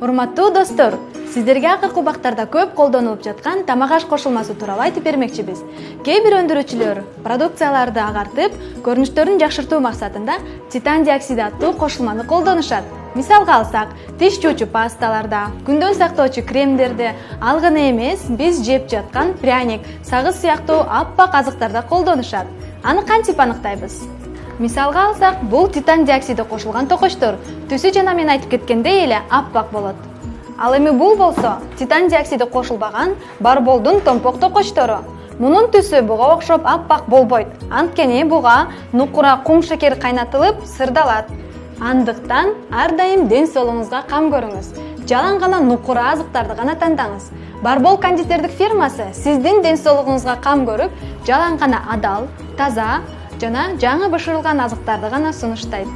Урматтуу достор, сиздерге акыркы убактарда көп колдонулуп жаткан тамак аш кошулмасы тууралуу айтып бермекчибиз. Кээ бир өндүрүүчүлөр продукцияларды агартып, көрүнүштөрүн жакшыртуу максатында титан диоксиди аттуу кошулманы колдонушат. Мисалга алсак, тиш жуучу пасталарда, күндөн сактоочу кремдерде, ал гана эмес, биз жеп жаткан пряник, сагыз сыяктуу аппак азыктарда колдонушат. Аны кантип аныктайбыз? Мисалга алсак, бул титан диоксиди кошулган токочтор түсү жана мен айтып кеткендей эле аппак болот. Ал эми бул болсо титан диоксиди кошулбаган барболдун томпок токочтору. Мунун түсү буга окшоп аппак болбойт. Анткени буга нукура кум шекер кайнатылып сырдалат. Андыктан ар дайым ден соолугуңузга кам көрүңүз. Жалаң гана нукура азыктарды гана тандаңыз. Барбол кондитердик фирмасы сиздин ден соолугуңузга кам көрүп, жалаң гана адал, таза жана жаңы бышырылган азыктарды гана сунуштайт.